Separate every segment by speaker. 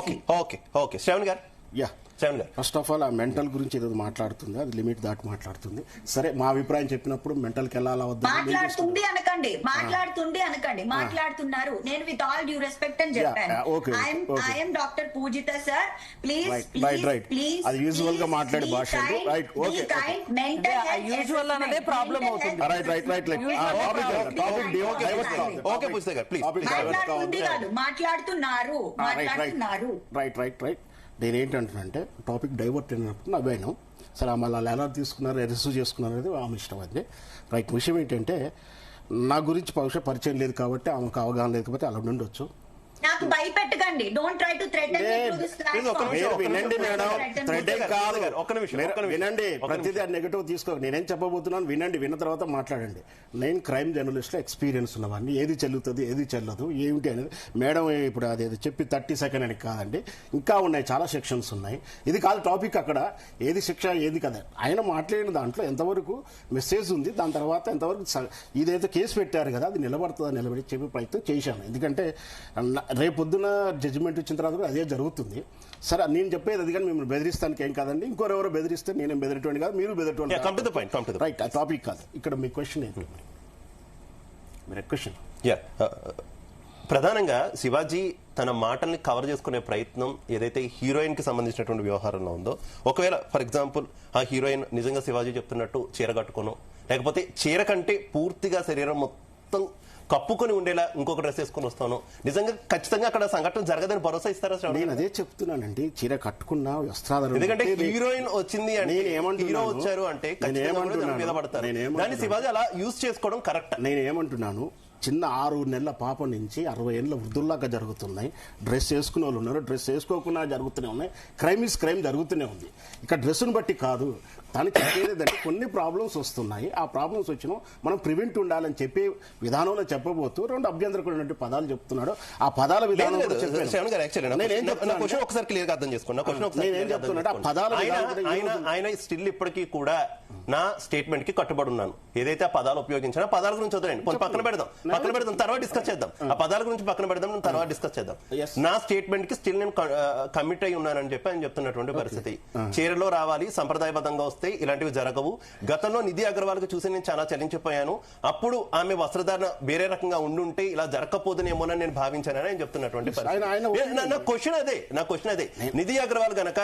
Speaker 1: Okay okay okay Shravan గారు
Speaker 2: yeah first of all ఆ mental గురించి ఏదో మాట్లాడుతుంది, అది లిమిట్ దాటి మాట్లాడుతుంది. సరే, మా అభిప్రాయం చెప్పినప్పుడు మెంటల్కి వెళ్ళాలా వద్దా
Speaker 3: మాట్లాడుతుంది అనకండి, మాట్లాడుతున్నారు. నేను విత్ ఆల్ డ్యూ రెస్పెక్ట్ అని చెప్పాను. I'm doctor Poojitha sir, please please.
Speaker 2: అది యూజువల్ గా మాట్లాడే భాష. Right, okay.
Speaker 3: మెంటల్
Speaker 4: యూజువల్ అనేది ప్రాబ్లం అవుతుంది.
Speaker 2: Right right right like
Speaker 1: okay Poojitha గారు ప్లీజ్.
Speaker 3: మాట్లాడుతున్నారు.
Speaker 2: Right right right. నేనేంటంటున్నానంటే టాపిక్ డైవర్ట్ అయినప్పుడు నవ్వాను. సరే, మళ్ళీ ఎలా తీసుకున్నారు, రిసీవ్ చేసుకున్నారు అనేది ఆమె ఇష్టం. అది రైట్. విషయం ఏంటంటే నా గురించి బహుశా పరిచయం లేదు కాబట్టి ఆమెకు అవగాహన లేకపోతే అలా ఉండొచ్చు.
Speaker 3: నాకు భయపెట్టకండి. Don't try to threaten me to this platform.
Speaker 2: వినండి మేడం, థ్రెటన్ కాదు. వినండి, ప్రతిదీ నెగటివ్ తీసుకో. నేనేం చెప్పబోతున్నాను వినండి, విన్న తర్వాత మాట్లాడండి. నేను క్రైమ్ జర్నలిస్ట్ లో ఎక్స్పీరియన్స్ ఉన్నవాడిని. ఏది చెల్లుతుంది ఏది చెల్లదు ఏమిటి అనేది మేడం ఇప్పుడు అది చెప్పి 30 సెకండ్ అని కాదండి, ఇంకా ఉన్నాయి, చాలా సెక్షన్స్ ఉన్నాయి. ఇది కాదు టాపిక్. అక్కడ ఏది శిక్ష ఏది కదా ఆయన మాట్లాడిన దాంట్లో ఎంతవరకు మెసేజ్ ఉంది, దాని తర్వాత ఎంతవరకు ఇదైతే కేసు పెట్టారు కదా అది నిలబడుతుందా నిలబడి చెప్పే ప్రయత్నం చేశాను. ఎందుకంటే రేపొద్దున జడ్జిమెంట్ వచ్చిన తర్వాత కూడా అదే జరుగుతుంది. సరే, నేను చెప్పేది అది కానీ మిమ్మల్ని బెదిరిస్తానికి ఏం కాదండి. ఇంకోరెవరో బెదిరిస్తే నేనేం బెదిరేటువంటి కాదు, మీరు బెదిరేటువంటి. రైట్, ఆ టాపిక్ కాదు. ఇక్కడ మీ క్వశ్చన్ ఏంటి? మీరు క్వశ్చన్
Speaker 1: ప్రధానంగా శివాజీ తన మాటల్ని కవర్ చేసుకునే ప్రయత్నం ఏదైతే హీరోయిన్ కి సంబంధించినటువంటి వ్యవహారంలో ఉందో, ఒకవేళ ఫర్ ఎగ్జాంపుల్ ఆ హీరోయిన్ నిజంగా శివాజీ చెప్తున్నట్టు చీర కట్టుకోను, లేకపోతే చీర కంటే పూర్తిగా శరీరం మొత్తం కప్పుకొని ఉండేలా ఇంకొక డ్రెస్ వేసుకుని వస్తాను, నిజంగా ఖచ్చితంగా అక్కడ సంఘటన జరగదని భరోసా ఇస్తారా?
Speaker 2: నేను అదే చెప్తున్నానండి, చీర కట్టుకున్న వస్త్రాధారణ.
Speaker 1: ఎందుకంటే హీరోయిన్ వచ్చింది అంటే, హీరో వచ్చారు అంటే మీద పడతారు. దాన్ని శివాజీ అలా యూజ్ చేసుకోవడం కరెక్ట్.
Speaker 2: నేను ఏమంటున్నాను, చిన్న 6 నెలల పాప నుంచి 60 ఏళ్ళ వృద్ధుల్లాగా జరుగుతున్నాయి. డ్రెస్ వేసుకునే వాళ్ళు ఉన్నారు, డ్రెస్ వేసుకోకుండా జరుగుతూనే ఉన్నాయి. క్రైమ్ ఇస్ క్రైమ్ జరుగుతూనే ఉంది. ఇక డ్రెస్సును బట్టి కాదు, తను చెప్పేదంటే కొన్ని ప్రాబ్లమ్స్ వస్తున్నాయి. ఆ ప్రాబ్లమ్స్ వచ్చినా మనం ప్రివెంట్ ఉండాలని చెప్పే విధానంలో చెప్పబోతూ 2 అభ్యంతరకరమైన పదాలు చెప్తున్నాడు. ఆ పదాల విధానం
Speaker 1: ఒకసారి క్లియర్ గా అర్థం చేసుకోండి. ఆయన స్టిల్ ఇప్పటికీ కూడా నా స్టేట్మెంట్ కి కట్టుబడి ఉన్నాను. ఏదైతే ఆ పదాలు ఉపయోగించానో పదాల గురించి వదిలేండి, పక్కన పెడదాం, తర్వాత డిస్కస్ చేద్దాం. ఆ పదాల గురించి పక్కన పెడదాం, తర్వాత డిస్కస్ చేద్దాం. నా స్టేట్మెంట్ కి స్టిల్ నేను కమిట్ అయి ఉన్నానని చెప్పి ఆయన చెప్తున్నటువంటి పరిస్థితి. చీరలో రావాలి, సంప్రదాయబద్ధంగా వస్తే ఇలాంటివి జరగవు. గతంలో నిధి అగర్వాల్ కు చూసి నేను చాలా చలించిపోయాను. అప్పుడు ఆమె వస్త్రధారణ వేరే రకంగా ఉండుంటే ఇలా జరగకపోదునేమోనని నేను భావించానని ఆయన చెప్తున్నటువంటి పరిస్థితి. నా క్వశ్చన్ అదే నిధి అగర్వాల్ గనక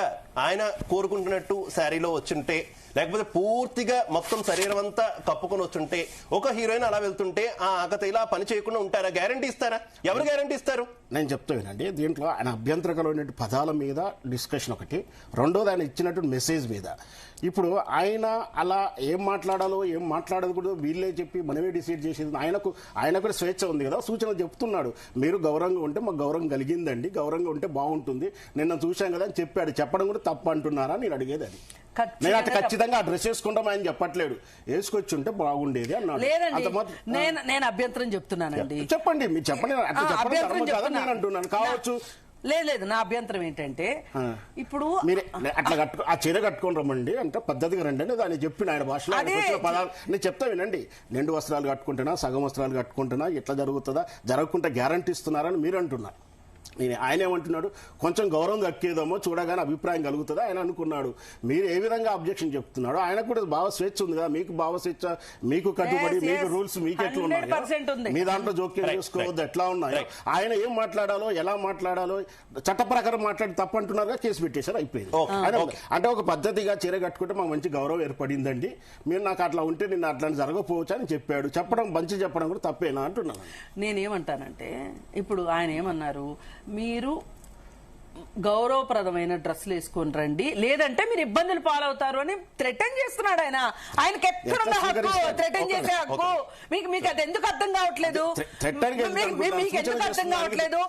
Speaker 1: ఆయన కోరుకుంటున్నట్టు శారీలో వచ్చుంటే, లేకపోతే పూర్తిగా మొత్తం శరీరం అంతా కప్పుకొని వచ్చుంటే, ఒక హీరోయిన్ అలా వెళ్తుంటే ఆ ఆకత ఇలా పని చేయకుండా ఉంటారా? గ్యారంటీ ఇస్తారా? ఎవరు గ్యారంటీ ఇస్తారు?
Speaker 2: నేను చెప్తానండి, దీంట్లో ఆయన అభ్యంతరకరమైన పదాల మీద డిస్కషన్ ఒకటి, రెండోది ఆయన ఇచ్చినటువంటి మెసేజ్ మీద. ఇప్పుడు ఆయన అలా ఏం మాట్లాడాలో ఏం మాట్లాడకూడదో వీళ్ళే చెప్పి మనమే డిసైడ్ చేసేది. ఆయన కూడా స్వేచ్ఛ ఉంది కదా, సూచనలు చెప్తున్నాడు. మీరు గౌరవంగా ఉంటే మాకు గౌరవం కలిగిందండి, గౌరవంగా ఉంటే బాగుంటుంది, నిన్న చూశాం కదా అని చెప్పాడు. చెప్పడం కూడా తప్పు అంటున్నారా నేను అడిగేది అది. నేను అట్లా ఖచ్చితంగా ఆ డ్రెస్ వేసుకుంటాం ఆయన చెప్పట్లేడు, వేసుకొచ్చి ఉంటే బాగుండేది అన్నాడు.
Speaker 4: నేను అభ్యంతరం చెప్తున్నానండి.
Speaker 2: చెప్పండి, మీరు చెప్పండి. అట్లా చెప్పండి నేను అంటున్నాను. కావచ్చు.
Speaker 4: లేదు, నా అభ్యంతరం ఏంటంటే, ఇప్పుడు
Speaker 2: మీరే అట్లా ఆ చీర కట్టుకొని రమ్మండి అంటే పద్ధతిగా రండి అని దాన్ని చెప్పిన ఆయన భాషలో పదాలు నేను చెప్తా వినండి. 2 వస్త్రాలు కట్టుకుంటున్నా, సగం వస్త్రాలు కట్టుకుంటున్నా, ఎట్లా జరుగుతుందా, జరగకుండా గ్యారంటీ ఇస్తున్నారని మీరు అంటున్నారు. ఆయన ఏమంటున్నాడు, కొంచెం గౌరవం దక్కేదేమో చూడగానే అభిప్రాయం కలుగుతుందా ఆయన అనుకున్నాడు. మీరు ఏ విధంగా అబ్జెక్షన్ చెప్తున్నాడు? ఆయన కూడా భావ స్వేచ్ఛ ఉంది కదా, మీకు భావ స్వేచ్ఛ, మీకు కట్టుబడి, మీకు రూల్స్ మీకు ఎట్లా ఉన్నాయి, మీ దాంట్లో జోక్యం చేసుకోవద్దు ఎట్లా ఉన్నాయో. ఆయన ఏం మాట్లాడాలో ఎలా మాట్లాడాలో చట్ట ప్రకారం మాట్లాడి తప్పంటున్నారుగా, కేసు పెట్టేశారు, అయిపోయింది. అంటే ఒక పద్ధతిగా చీర కట్టుకుంటే మాకు మంచి గౌరవం ఏర్పడిందండి, మీరు నాకు అట్లా ఉంటే నిన్న అట్లాంటి జరగకపోవచ్చు అని చెప్పాడు. మంచి చెప్పడం కూడా తప్పేనా అంటున్నాను.
Speaker 4: నేనేమంటానంటే, ఇప్పుడు ఆయన ఏమన్నారు, మీరు గౌరవప్రదమైన డ్రెస్సులు వేసుకొని రండి, లేదంటే మీరు ఇబ్బందులు పాలవుతారు అని థ్రెటన్ చేస్తున్నాడు ఆయన. ఆయనకి ఎక్కడున్న హక్కు థ్రెటన్ చేసే హక్కు? మీకు అది ఎందుకు అర్థం కావట్లేదు? మీకు ఎందుకు అర్థం కావట్లేదు?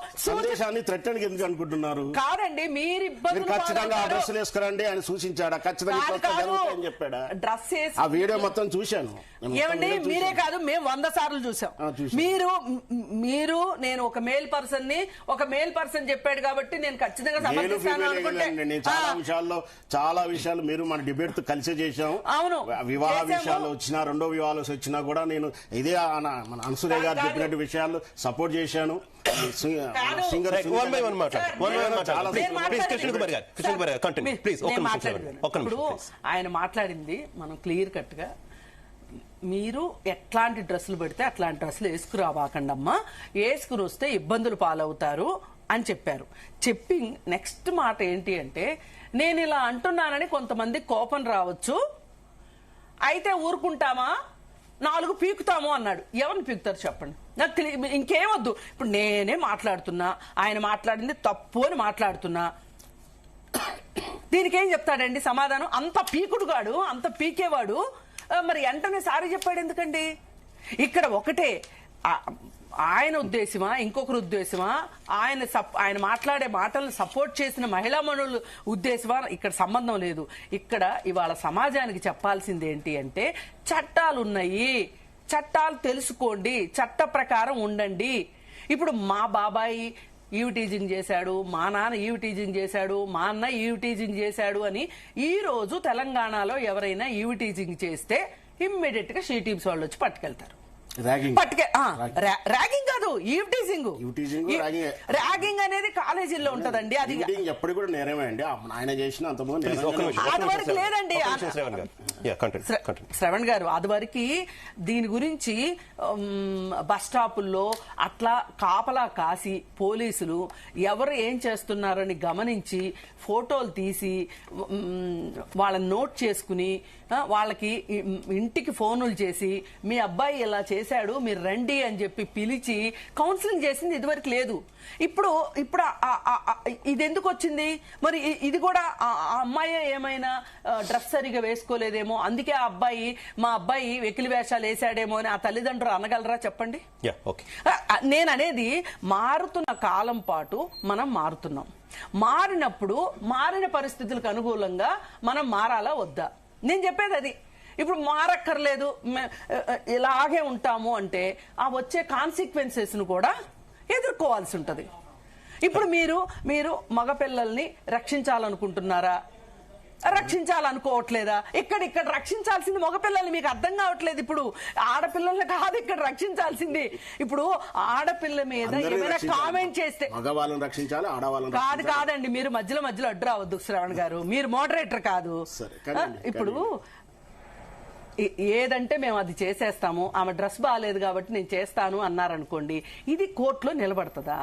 Speaker 2: అనుకుంటున్నారు
Speaker 4: కాదండి, మీరు ఇబ్బందులు
Speaker 2: ఖచ్చితంగా డ్రెస్సులు వేసుకురండి అని సూచించాడా? ఖచ్చితంగా చెప్పాడా?
Speaker 4: డ్రెస్ వేసి
Speaker 2: ఆ వీడియో మొత్తం చూశాను.
Speaker 4: ఏమండి, మీరే కాదు, మేము 100 సార్లు చూసాం. మీరు నేను ఒక మేల్ పర్సన్ చెప్పాడు కాబట్టి నేను ఖచ్చితంగా ఖచ్చితంగా సమర్థిస్తాను అనుకుంటే
Speaker 2: చాలా విషయాలు మీరు మన డిబేట్ తో కలిసే చేశాం.
Speaker 4: అవును,
Speaker 2: వివాహ విషయాలు వచ్చినా, రెండో వివాహాలు వచ్చినా కూడా నేను ఇదే మన అనసూయ గారు చెప్పినట్టు విషయాలు సపోర్ట్ చేశాను.
Speaker 4: ఇప్పుడు ఆయన మాట్లాడింది మనం క్లియర్ కట్ గా, మీరు ఎట్లాంటి డ్రెస్సులు పెడితే అట్లాంటి డ్రెస్సులు వేసుకురావాకండమ్మా, వేసుకుని వస్తే ఇబ్బందులు పాలవుతారు అని చెప్పారు. చెప్పి నెక్స్ట్ మాట ఏంటి అంటే, నేను ఇలా అంటున్నానని కొంతమంది కోపం రావచ్చు, అయితే ఊరుకుంటామా, 4 పీకుతాము అన్నాడు. ఎవరిని పీకుతారు చెప్పండి, నాకు ఇంకేమొద్దు. ఇప్పుడు నేనే మాట్లాడుతున్నా, ఆయన మాట్లాడింది తప్పు అని మాట్లాడుతున్నా, దీనికి ఏం చెప్తాడండి సమాధానం? అంత పీకుడుగాడు, అంత పీకేవాడు మరి వెంటనే సారీ చెప్పాడు ఎందుకండి? ఇక్కడ ఒకటే, ఆయన ఉద్దేశమా ఇంకొకరు ఉద్దేశమా, ఆయన మాట్లాడే మాటలను సపోర్ట్ చేసిన మహిళా మనుల ఉద్దేశమా, ఇక్కడ సంబంధం లేదు. ఇక్కడ ఇవాళ సమాజానికి చెప్పాల్సింది ఏంటి అంటే, చట్టాలు ఉన్నాయి, చట్టాలు తెలుసుకోండి, చట్ట ప్రకారం ఉండండి. ఇప్పుడు మా బాబాయి ఈవ్ టీజింగ్ చేశాడు, మా నాన్న ఈవ్ టీజింగ్ చేశాడు, మా అన్న ఈవ్ టీజింగ్ చేశాడు అని ఈ రోజు తెలంగాణలో ఎవరైనా ఈవ్ టీజింగ్ చేస్తే ఇమ్మీడియట్ గా షీ టీమ్స్ వాళ్ళు వచ్చి పట్టుకెళ్తారు. ర్యాగింగ్ కాదు, ఈవ్ టీజింగ్. ర్యాగింగ్ అనేది కాలేజీల్లో ఉంటదండి, అది
Speaker 2: ఎప్పుడు కూడా నేరమే అండి. ఆయన చేసిన
Speaker 4: అది వరకు లేదండి. శ్రవణ్ గారు, అది వరకు దీని గురించి బస్ స్టాపుల్లో అట్లా కాపలా కాసి పోలీసులు ఎవరు ఏం చేస్తున్నారని గమనించి ఫోటోలు తీసి వాళ్ళని నోట్ చేసుకుని వాళ్ళకి ఇంటికి ఫోనులు చేసి మీ అబ్బాయి ఇలా చేశాడు మీరు రండి అని చెప్పి పిలిచి కౌన్సిలింగ్ చేసింది ఇదివరకు లేదు. ఇప్పుడు ఇది ఎందుకు వచ్చింది మరి? ఇది కూడా ఆ అమ్మాయి ఏమైనా డ్రెస్ సరిగా వేసుకోలేదేమో, అందుకే మా అబ్బాయి వెకిలి వేషాలు వేసాడేమో అని ఆ తల్లిదండ్రులు అనగలరా చెప్పండి? నేననేది మారుతున్న కాలం పాటు మనం మారుతున్నాం. మారినప్పుడు మారిన పరిస్థితులకు అనుకూలంగా మనం మారాలా వద్దా? నేను చెప్పేది అది. ఇప్పుడు మారక్కర్లేదు, ఇలాగే ఉంటాము అంటే ఆ వచ్చే కాన్సిక్వెన్సెస్ ను కూడా ఎదుర్కోవాల్సి ఉంటది. ఇప్పుడు మీరు మగపిల్లల్ని రక్షించాలనుకుంటున్నారా, రక్షించాలనుకోవట్లేదా? ఇక్కడ రక్షించాల్సింది మగపిల్లల్ని, మీకు అర్థం కావట్లేదు. ఇప్పుడు ఆడపిల్లల్ని కాదు ఇక్కడ రక్షించాల్సింది. ఇప్పుడు ఆడపిల్ల మీద ఏమైనా కామెంట్ చేస్తే
Speaker 2: మగవాళ్ళని రక్షించాలి, ఆడవాళ్ళని
Speaker 4: కాదండి. మీరు మధ్యలో అడ్డు రావద్దు శ్రవణ్ గారు, మీరు మోడరేటర్ కాదు. ఇప్పుడు ఏదంటే మేము అది చేసేస్తాము, ఆమె డ్రెస్ బాగాలేదు కాబట్టి నేను చేస్తాను అన్నారనుకోండి, ఇది కోర్టులో నిలబడుతుందా?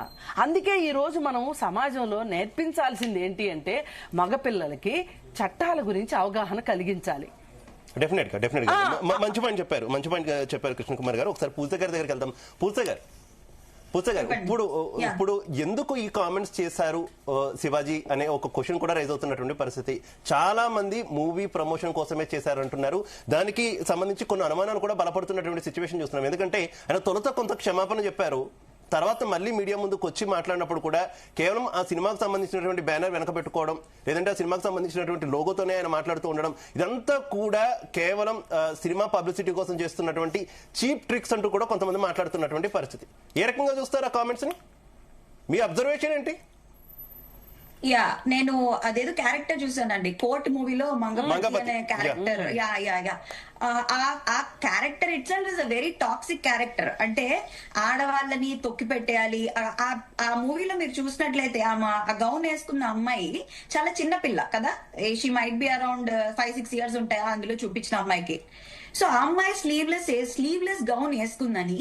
Speaker 4: అందుకే ఈ రోజు మనం సమాజంలో నేర్పించాల్సింది ఏంటి అంటే, మగపిల్లలకి చట్టాల గురించి అవగాహన కలిగించాలి.
Speaker 1: డెఫినెట్ గా మంచి పాయింట్ చెప్పారు కృష్ణ కుమార్ గారు. ఒకసారి పూజ గారి దగ్గరికి వెళ్దాం. పూజ గారు, ఇప్పుడు ఎందుకు ఈ కామెంట్స్ చేశారు శివాజీ అనే ఒక క్వశ్చన్ కూడా రైజ్ అవుతున్నటువంటి పరిస్థితి. చాలా మంది మూవీ ప్రమోషన్ కోసమే చేశారు అంటున్నారు. దానికి సంబంధించి కొన్ని అనుమానాలు కూడా బలపడుతున్నటువంటి సిచ్యువేషన్ చూస్తున్నాం. ఎందుకంటే ఆయన తొలుత కొంత క్షమాపణ చెప్పారు, తర్వాత మళ్ళీ మీడియా ముందుకు వచ్చి మాట్లాడినప్పుడు కూడా కేవలం ఆ సినిమాకు సంబంధించినటువంటి బ్యానర్ వెనక పెట్టుకోవడం, లేదంటే ఆ సినిమాకు సంబంధించినటువంటి లోగోతోనే ఆయన మాట్లాడుతూ ఉండడం, ఇదంతా కూడా కేవలం సినిమా పబ్లిసిటీ కోసం చేస్తున్నటువంటి చీప్ ట్రిక్స్ అంటూ కూడా కొంతమంది మాట్లాడుతున్నటువంటి పరిస్థితి. ఏ రకంగా చూస్తారు ఆ కామెంట్స్ ని? మీ అబ్జర్వేషన్ ఏంటి?
Speaker 3: నేను అదేదో క్యారెక్టర్ చూసానండి, కోర్ట్ మూవీలో మంగపతి అనే క్యారెక్టర్. ఆ character it self is a very toxic character. అంటే ఆడవాళ్ళని తొక్కి పెట్టేయాలి. ఆ మూవీలో మీరు చూసినట్లయితే ఆ గౌన్ వేసుకున్న అమ్మాయి చాలా చిన్న పిల్ల కదా, she might be around 5-6 years ఉంటాయా అందులో చూపించిన అమ్మాయికి. సో ఆ అమ్మాయి స్లీవ్లెస్ గౌన్ వేసుకుందని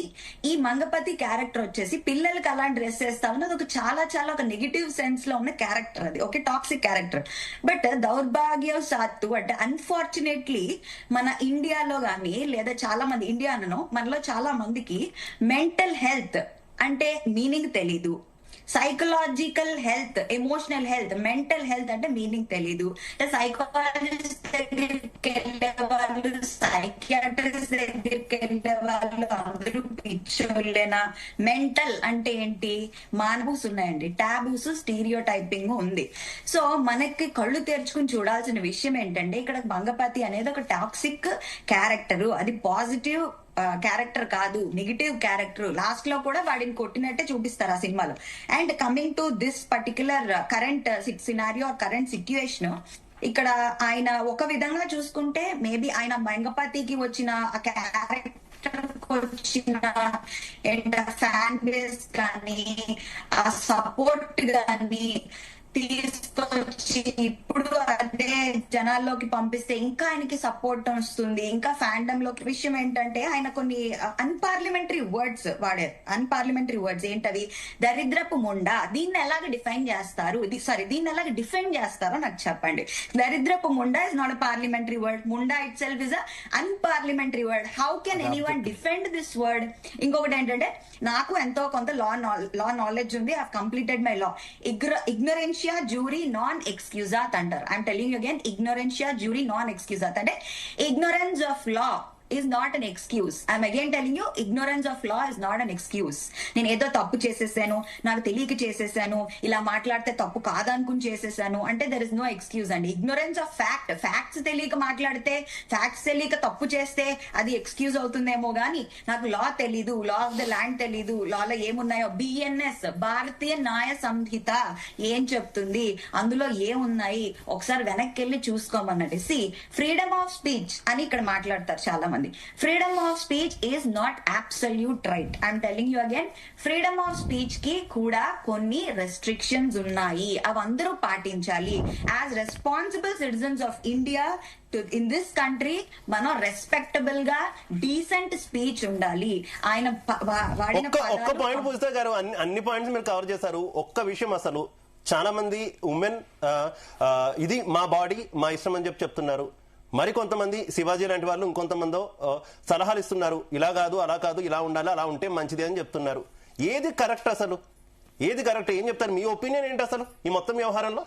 Speaker 3: ఈ మంగపతి క్యారెక్టర్ వచ్చేసి పిల్లలకి అలా డ్రెస్ వేస్తామని అది ఒక చాలా ఒక నెగిటివ్ సెన్స్ లో ఉన్న క్యారెక్టర్, అది ఒక టాక్సిక్ క్యారెక్టర్. బట్ దౌర్భాగ్యవశాత్తు అంటే అన్ఫార్చునేట్లీ మన ఇండియాలో గానీ లేదా చాలా మంది మనలో చాలా మందికి మెంటల్ హెల్త్ అంటే మీనింగ్ తెలీదు, psychological health, emotional health, mental health అంటే మీనింగ్ తెలీదు. సైకాలజిస్ట్ దగ్గరికి వెళ్ళే వాళ్ళు, సైకియాట్రిస్ట్ దగ్గరికి వెళ్ళే వాళ్ళు అందరూ పిచ్చోళ్ళేనా? మెంటల్ అంటే ఏంటి? మానబూస్ ఉన్నాయండి, టాబూస్, స్టీరియో టైపింగ్ ఉంది. సో మనకి కళ్ళు తెరుచుకుని చూడాల్సిన విషయం ఏంటంటే, ఇక్కడ మంగపతి అనేది ఒక టాక్సిక్ క్యారెక్టర్, అది పాజిటివ్ క్యారెక్టర్ కాదు, నెగిటివ్ క్యారెక్టర్. లాస్ట్ లో కూడా వాడిని కొట్టినట్టే చూపిస్తారు ఆ సినిమాలో. And coming to this particular current scenario, current situation, ఇక్కడ ఆయన ఒక విధంగా చూసుకుంటే మేబీ ఆయన మంగపతికి వచ్చిన ఆ క్యారెక్టర్ వచ్చిన ఫ్యాన్ బేస్ కానీ ఆ సపోర్ట్ కానీ తీసుకొచ్చి ఇప్పుడు అదే జనాల్లోకి పంపిస్తే ఇంకా ఆయనకి సపోర్ట్ వస్తుంది, ఇంకా ఫ్యాండమ్ లోకి. విషయం ఏంటంటే ఆయన కొన్ని అన్పార్లమెంటరీ వర్డ్స్ వాడారు. అన్పార్లమెంటరీ వర్డ్స్ ఏంటవి? దరిద్రపు ముండా. దీన్ని ఎలాగ డిఫైన్ చేస్తారు? దీన్ని ఎలాగ డిఫైన్ చేస్తారో నాకు చెప్పండి. దరిద్రపు ముండా is not a parliamentary word. ముండా itself is a unparliamentary word. How can anyone defend this word? ఇంకొకటి ఏంటంటే, నాకు ఎంతో కొంత లా నాలెడ్జ్ ఉంది. I have completed my law. ఇగ్నరెన్షియా జ్యూరీ నాన్ ఎక్స్క్యూజాత్ అంటారు. ఐఎమ్ టెలింగ్ యూ అగైన్, ఇగ్నరెన్షియా జ్యూరీ నాన్ ఎక్స్క్యూజాత్ అంటే ignorance of law is not an excuse. I'm again telling you, ignorance of law is not an excuse. నేను ఏదో తప్పు చేసేసాను, నాకు తెలియక చేసేసాను, ఇలా మాట్లాడితే తప్పు కాదనుకుని చేసేసాను అంటే there is no excuse అండి. ignorance of ఫ్యాక్ట్స్ తెలియక మాట్లాడితే, ఫ్యాక్ట్స్ తెలియక తప్పు చేస్తే అది ఎక్స్క్యూజ్ అవుతుందేమో గానీ, నాకు లా తెలీదు, లా ఆఫ్ ద ల్యాండ్ తెలీదు, లాలో ఏమున్నాయో, బిఎన్ఎస్ భారతీయ న్యాయ సంహిత ఏం చెప్తుంది, అందులో ఏమున్నాయి ఒకసారి వెనక్కి వెళ్ళి చూసుకోమన్నది. సి, ఫ్రీడమ్ ఆఫ్ స్పీచ్ అని ఇక్కడ మాట్లాడతారు చాలా మంది. Freedom of speech is not absolute right. I'm telling you again, freedom of speech కి కూడా కొన్ని రెస్ట్రిక్షన్స్ ఉన్నాయి, అవి అందరూ పాటించాలి. As responsible citizens of India in this country మనం రెస్పెక్టబుల్ గా డీసెంట్ స్పీచ్ ఉండాలి. ఆయన వాడిన
Speaker 1: ఒక్క పాయింట్ పూజిత గారు, అన్ని పాయింట్స్ మీరు కవర్ చేశారు. ఒక్క విషయం, అసలు చాలా మంది ఉమెన్ ఇది మా బాడీ మా ఇష్టం అని చెప్తున్నారు. మరి కొంతమంది శివాజీ లాంటి వాళ్ళు ఇంకొంతమందో సలహాలు ఇస్తున్నారు, ఇలా కాదు అలా కాదు, ఇలా ఉండాలి అలా ఉంటే మంచిది అని చెప్తున్నారు. ఏది కరెక్ట్ అసలు? ఏది కరెక్ట్? ఏం చెప్తారు? మీ ఒపీనియన్ ఏంటి అసలు ఈ మొత్తం వ్యవహారంలో?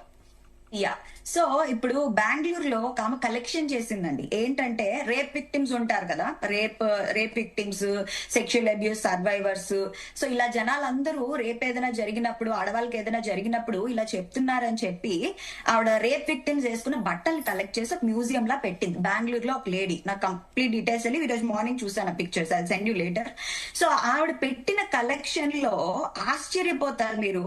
Speaker 3: యా, సో ఇప్పుడు బెంగళూరులో ఒక ఆమె కలెక్షన్ చేసిందండి. ఏంటంటే రేప్ విక్టిమ్స్ ఉంటారు కదా, rape victims, sexual abuse survivors. So ఇలా జనాలందరూ రేప్ ఏదైనా జరిగినప్పుడు, ఆడవాళ్ళకి ఏదైనా జరిగినప్పుడు ఇలా చెప్తున్నారని చెప్పి ఆవిడ రేప్ విక్టిమ్స్ వేసుకున్న బట్టలు కలెక్ట్ చేసి ఒక మ్యూజియం లా పెట్టింది బెంగళూరులో. ఒక లేడీ, నాకు కంప్లీట్ డీటెయిల్స్ వెళ్ళి ఈరోజు మార్నింగ్ చూసాను pictures, I send you later. So ఆవిడ పెట్టిన కలెక్షన్ లో ఆశ్చర్యపోతారు మీరు,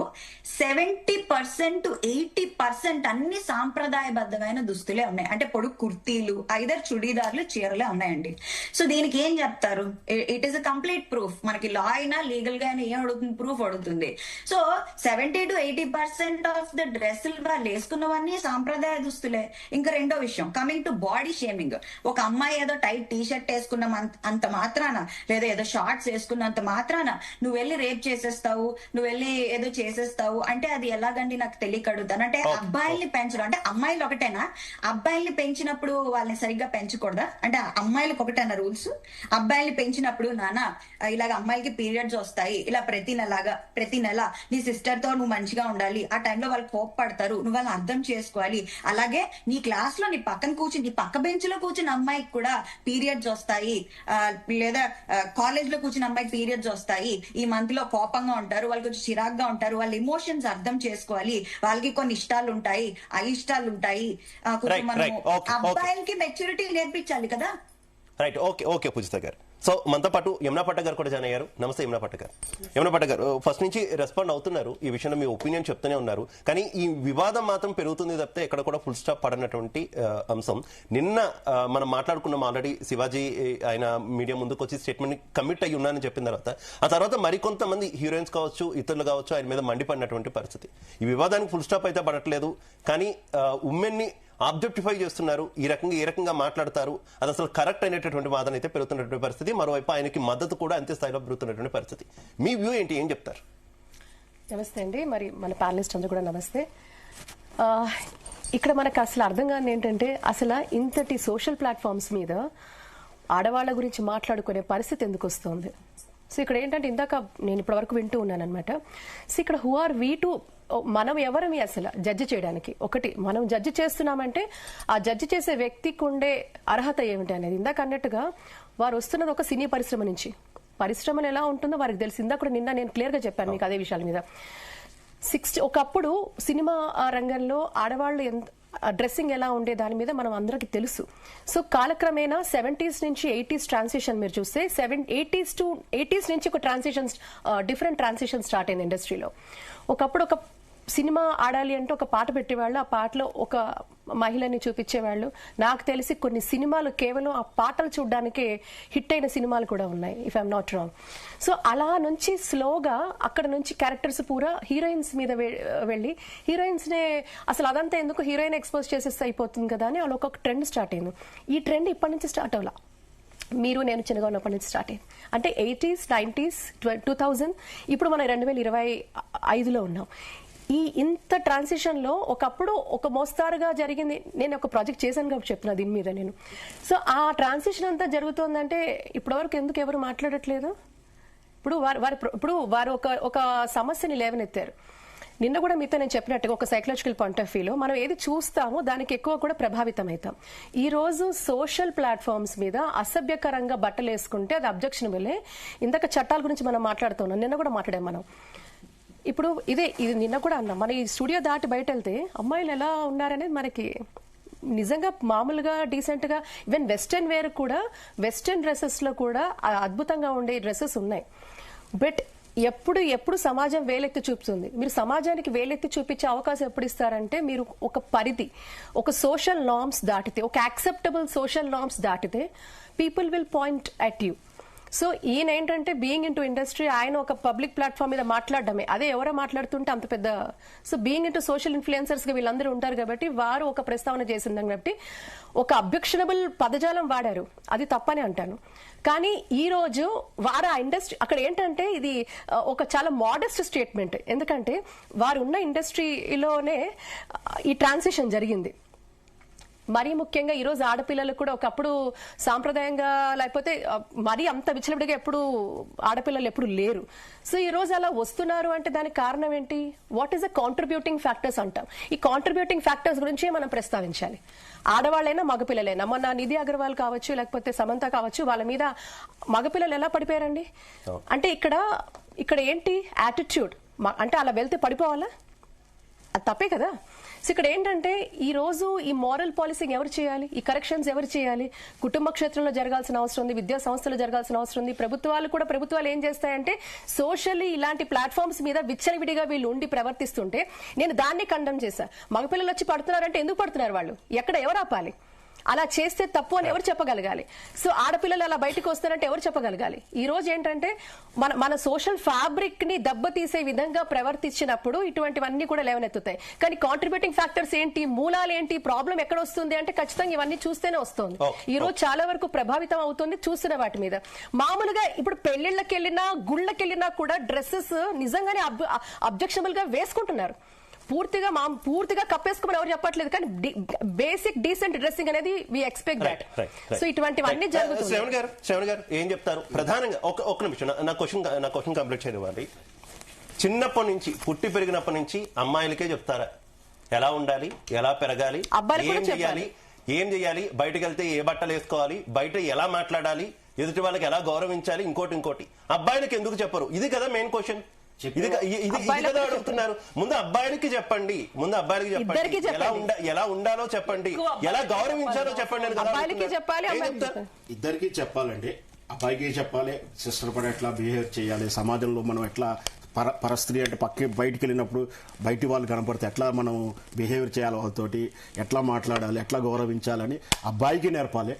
Speaker 3: 70% to 80% అన్ని సాంప్రదాయబద్ధమైన దుస్తులే ఉన్నాయి. అంటే పొడుగు కుర్తీలు, ఐదర్ చుడీదార్లు, చీరలే ఉన్నాయండి. సో దీనికి ఏం చెప్తారు? It is a complete proof. మనకి లా అయినా లీగల్ గా అయినా ఏం అడుగుతుంది? ప్రూఫ్ అడుగుతుంది. సో 70 to 80% ఆఫ్ ద డ్రెస్సులు వాళ్ళు వేసుకున్నవన్నీ సాంప్రదాయ దుస్తులే. ఇంకా రెండో విషయం, కమింగ్ టు బాడీ షేమింగ్. ఒక అమ్మాయి ఏదో టైట్ టీ షర్ట్ వేసుకున్న అంత మాత్రాన, లేదా ఏదో షార్ట్స్ వేసుకున్నంత మాత్రాన నువ్వు వెళ్ళి రేప్ చేసేస్తావు, నువ్వు వెళ్ళి ఏదో చేసేస్తావు అంటే అది ఎలాగండి? నాకు తెలియక అడుగుతాను. అంటే అబ్బాయిల్ని పెంచడం అంటే అమ్మాయిలు ఒకటేనా? అబ్బాయిల్ని పెంచినప్పుడు వాళ్ళని సరిగ్గా పెంచకూడదా? అంటే అమ్మాయిలకు ఒకటేనా రూల్స్? అబ్బాయిల్ని పెంచినప్పుడు నాన్న ఇలాగ అమ్మాయిలకి పీరియడ్స్ వస్తాయి, ఇలా ప్రతి నెల నీ సిస్టర్ తో నువ్వు మంచిగా ఉండాలి, ఆ టైంలో వాళ్ళు కోప్పడతారు, నువ్వు వాళ్ళని అర్థం చేసుకోవాలి. అలాగే నీ క్లాస్ లో నీ పక్క బెంచ్ లో కూర్చున్న అమ్మాయికి కూడా పీరియడ్స్ వస్తాయి, లేదా కాలేజ్ లో కూర్చున్న అమ్మాయికి పీరియడ్స్ వస్తాయి, ఈ మంత్ లో కోపంగా ఉంటారు, వాళ్ళకి కొంచెం చిరాగ్గా ఉంటారు, వాళ్ళ ఎమోషన్స్ అర్థం చేసుకోవాలి, వాళ్ళకి కొన్ని ఇష్టాలు ఉంటాయి, అయిష్టాలు ఉంటాయి. అబ్బాయిలకి మెచ్యూరిటీ నేర్పించాలి కదా.
Speaker 1: రైట్, ఓకే పూజిత గారు. సో మనతో పాటు యమునా పట్ట గారు కూడా జాయిన్ అయ్యారు. నమస్తే యమునా పట్ట గారు. యమునా పట్ట గారు, ఫస్ట్ నుంచి రెస్పాండ్ అవుతున్నారు, ఈ విషయంలో మీ ఒపీనియన్ చెప్తూనే ఉన్నారు. కానీ ఈ వివాదం మాత్రం పెరుగుతుంది తప్పితే ఎక్కడ కూడా ఫుల్ స్టాప్ పడనటువంటి అంశం. నిన్న మనం మాట్లాడుకున్నాం ఆల్రెడీ, శివాజీ ఆయన మీడియా ముందుకు వచ్చి స్టేట్మెంట్ కమిట్ అయ్యి ఉన్నానని చెప్పిన ఆ తర్వాత మరికొంతమంది హీరోయిన్స్ కావచ్చు, ఇతరులు కావచ్చు, ఆయన మీద మండిపడినటువంటి పరిస్థితి. ఈ వివాదానికి ఫుల్ స్టాప్ అయితే పడట్లేదు, కానీ ఉమెన్ ని ఆబ్జెక్టిఫై చేస్తున్నారు, ఈ రకంగా మాట్లాడతారు, అది అసలు కరెక్ట్ అయినటువంటి వాదన అయితే పెరుగుతున్నటువంటి పరిస్థితి. మరోవైపు ఆయనకి మద్దతు కూడా అంతే స్థాయిలో పెరుగుతున్నటువంటి పరిస్థితి. మీ వ్యూ ఏంటి? ఏం చెప్తారు?
Speaker 5: నమస్తే అండి, మరి మన ప్యానలిస్ట్ అందరూ కూడా నమస్తే. ఇక్కడ మనకు అసలు అర్థం కాని ఏంటంటే, అసలు ఇంతటి సోషల్ ప్లాట్ఫామ్స్ మీద ఆడవాళ్ల గురించి మాట్లాడుకునే పరిస్థితి ఎందుకు వస్తుంది? సో ఇక్కడ ఏంటంటే, ఇందాక నేను ఇప్పటి వరకు వింటూ ఉన్నాను అనమాట. సో ఇక్కడ హూ ఆర్ వీ టు, మనం ఎవరమి అసలు జడ్జి చేయడానికి? ఒకటి, మనం జడ్జి చేస్తున్నామంటే ఆ జడ్జి చేసే వ్యక్తికి ఉండే అర్హత ఏమిటి అనేది. ఇందాక అన్నట్టుగా వారు వస్తున్నది ఒక సినీ పరిశ్రమ నుంచి. పరిశ్రమలు ఎలా ఉంటుందో వారికి తెలిసి, ఇందాక నిన్న నేను క్లియర్ గా చెప్పాను మీకు అదే విషయాల మీద. ఒకప్పుడు సినిమా రంగంలో ఆడవాళ్ళు డ్రెస్సింగ్ ఎలా ఉండే దాని మీద మనం అందరికీ తెలుసు. సో కాలక్రమేణా 70s నుంచి 80s ట్రాన్సిషన్ మీరు చూస్తే 80s నుంచి ఒక ట్రాన్సిషన్, డిఫరెంట్ ట్రాన్సిషన్ స్టార్ట్ అయింది ఇండస్ట్రీలో. ఒకప్పుడు ఒక సినిమా ఆడాలి అంటే ఒక పాట పెట్టేవాళ్ళు, ఆ పాటలో ఒక మహిళని చూపించేవాళ్ళు. నాకు తెలిసి కొన్ని సినిమాలు కేవలం ఆ పాటలు చూడడానికే హిట్ అయిన సినిమాలు కూడా ఉన్నాయి, if I'm not wrong. So అలా నుంచి స్లోగా అక్కడ నుంచి క్యారెక్టర్స్ పూరా హీరోయిన్స్ మీద వెళ్ళి హీరోయిన్స్ నే అసలు అదంతా ఎందుకు హీరోయిన్ ఎక్స్పోజ్ చేసేస్తే అయిపోతుంది కదా అని అలా ఒక ట్రెండ్ స్టార్ట్ అయింది. ఈ ట్రెండ్ ఇప్పటి నుంచి స్టార్ట్ అవ్వాల, మీరు నేను చిన్నగా ఉన్నప్పటి నుంచి స్టార్ట్ అయింది. అంటే 80s, 90s, 2000, ఇప్పుడు మనం 2025లో ఉన్నాం. ఈ ఇంత ట్రాన్సిషన్ లో ఒకప్పుడు ఒక మోస్తారుగా జరిగింది. నేను ఒక ప్రాజెక్ట్ చేశాను కాబట్టి చెప్తున్నా దీని మీద నేను. సో ఆ ట్రాన్సిషన్ అంతా జరుగుతోందంటే ఇప్పటివరకు ఎందుకు ఎవరు మాట్లాడట్లేదు? ఇప్పుడు వారు ఒక సమస్యని లేవనెత్తారు. నిన్న కూడా మీతో నేను చెప్పినట్టుగా ఒక సైకలాజికల్ పాయింట్ ఆఫ్ వ్యూలో మనం ఏది చూస్తామో దానికి ఎక్కువ కూడా ప్రభావితం అవుతాం. ఈ రోజు సోషల్ ప్లాట్ఫామ్స్ మీద అసభ్యకరంగా బట్టలు వేసుకుంటే అది అబ్జెక్షనబులే. ఇందాక చట్టాల గురించి మనం మాట్లాడుతున్నాం, నిన్న కూడా మాట్లాడాం మనం. ఇప్పుడు ఇది నిన్న కూడా అన్నాం, మన ఈ స్టూడియో దాటి బయట వెళ్తే అమ్మాయిలు ఎలా ఉన్నారనేది మనకి నిజంగా మామూలుగా డీసెంట్ గా, ఈవెన్ వెస్టర్న్ వేర్ కూడా, వెస్టర్న్ డ్రెస్సెస్ లో కూడా అద్భుతంగా ఉండే డ్రెస్సెస్ ఉన్నాయి. బట్ ఎప్పుడు సమాజం వేలెత్తి చూపుతుంది. మీరు సమాజానికి వేలెత్తి చూపించే అవకాశం ఎప్పుడు ఇస్తారంటే మీరు ఒక పరిధి, ఒక సోషల్ నార్మ్స్ దాటితే, ఒక యాక్సెప్టబుల్ సోషల్ నార్మ్స్ దాటితే people will point at you. So ఈయన ఏంటంటే బీయింగ్ ఇన్ టు ఇండస్ట్రీ, ఆయన ఒక పబ్లిక్ ప్లాట్ఫామ్ మీద మాట్లాడడమే, అదే ఎవరో మాట్లాడుతుంటే అంత పెద్ద. So being in to social influencers గా వీళ్ళందరూ ఉంటారు కాబట్టి వారు ఒక ప్రస్తావన చేసిందని కాబట్టి ఒక అబ్జెక్షనబుల్ పదజాలం వాడారు, అది తప్పని అంటాను. కానీ ఈ రోజు వారు ఆ ఇండస్ట్రీ అక్కడ ఏంటంటే ఇది ఒక చాలా మోడెస్ట్ స్టేట్మెంట్, ఎందుకంటే వారు ఉన్న ఇండస్ట్రీలోనే ఈ ట్రాన్సిషన్ జరిగింది. మరీ ముఖ్యంగా ఈరోజు ఆడపిల్లలు కూడా ఒకప్పుడు సాంప్రదాయంగా లేకపోతే మరీ అంత విచ్చలవిడిగా ఎప్పుడు ఆడపిల్లలు ఎప్పుడు లేరు. సో ఈ రోజు అలా వస్తున్నారు అంటే దానికి కారణం ఏంటి? What is the contributing factors అంటాం. ఈ కాంట్రిబ్యూటింగ్ ఫ్యాక్టర్స్ గురించి మనం ప్రస్తావించాలి. ఆడవాళ్ళైనా మగపిల్లలైనా, మొన్న నిధి అగర్వాల్ కావచ్చు లేకపోతే సమంత కావచ్చు, వాళ్ళ మీద మగపిల్లలు ఎలా పడిపోయారండి? అంటే ఇక్కడ ఏంటి యాటిట్యూడ్, అంటే అలా వెళ్తే పడిపోవాలా? అది తప్పే కదా. సో ఇక్కడ ఏంటంటే ఈ రోజు ఈ మోరల్ పాలసింగ్ ఎవరు చేయాలి? ఈ కరెక్షన్స్ ఎవరు చేయాలి? కుటుంబ క్షేత్రంలో జరగాల్సిన అవసరం ఉంది, విద్యా సంస్థలు జరగాల్సిన అవసరం ఉంది. ప్రభుత్వాలు ఏం చేస్తాయంటే సోషల్లీ ఇలాంటి ప్లాట్ఫామ్స్ మీద విచ్చలవిడిగా వీళ్ళు ఉండి ప్రవర్తిస్తుంటే నేను దాన్ని ఖండం చేశా. మగపిల్లలు వచ్చి పడుతున్నారంటే ఎందుకు పడుతున్నారు వాళ్ళు? ఎవరు ఆపాలి? అలా చేస్తే తప్పు అని ఎవరు చెప్పగలగాలి? సో ఆడపిల్లలు అలా బయటకు వస్తారంటే ఎవరు చెప్పగలగాలి? ఈ రోజు ఏంటంటే మన సోషల్ ఫ్యాబ్రిక్ ని దెబ్బతీసే విధంగా ప్రవర్తించినప్పుడు ఇటువంటివన్నీ కూడా లేవనెత్తుతాయి. కానీ కాంట్రిబ్యూటింగ్ ఫ్యాక్టర్స్ ఏంటి, మూలాలు ఏంటి, ప్రాబ్లం ఎక్కడ వస్తుంది అంటే ఖచ్చితంగా ఇవన్నీ చూస్తేనే వస్తుంది. ఈ రోజు చాలా వరకు ప్రభావితం అవుతుంది చూస్తున్న వాటి మీద. మామూలుగా ఇప్పుడు పెళ్లిళ్ళకి వెళ్ళినా గుళ్ళకి వెళ్ళినా కూడా డ్రెస్సెస్ నిజంగానే అబ్జెక్షనబుల్ గా వేసుకుంటున్నారు. పూర్తిగా కప్పేసుకోమని ఎవరు చెప్పట్లేదు, కానీ బేసిక్ డీసెంట్ డ్రెస్సింగ్ అనేది వి ఎక్స్పెక్ట్ దట్. సో ఇటువంటివన్నీ జరుగుతుంది.
Speaker 1: శ్రవణ్ గారు ఏం చెప్తారు ప్రధానంగా? ఒక నిమిషం, నా క్వశ్చన్ కంప్లీట్ చేయనివ్వండి. చిన్నప్పటి నుంచి పుట్టి పెరిగినప్పటి నుంచి అమ్మాయిలకే చెప్తారా ఎలా ఉండాలి, ఎలా పెరగాలి, ఏం చేయాలి, బయటకు వెళ్తే ఏ బట్టలు వేసుకోవాలి, బయట ఎలా మాట్లాడాలి, ఎదుటి వాళ్ళకి ఎలా గౌరవించాలి, ఇంకోటి అబ్బాయిలకి ఎందుకు చెప్పరు? ఇది కదా మెయిన్ క్వశ్చన్. ఇది కదా అడుగుతున్నారు. ముందు అబ్బాయిలకి చెప్పండి, ఎలా ఉండాలో చెప్పండి, ఎలా గౌరవించాలో చెప్పండి అని కదా.
Speaker 2: ఇద్దరికి చెప్పాలండి. అబ్బాయికి చెప్పాలి సిస్టర్ పడి ఎట్లా బిహేవ్ చేయాలి, సమాజంలో మనం ఎట్లా పరస్త్రీ అంటే బయటికి వెళ్ళినప్పుడు బయటి వాళ్ళు కనపడితే ఎట్లా మనం బిహేవియర్ చేయాలి, వాళ్ళతోటి ఎట్లా మాట్లాడాలి, ఎట్లా గౌరవించాలని అబ్బాయికి నేర్పాలి.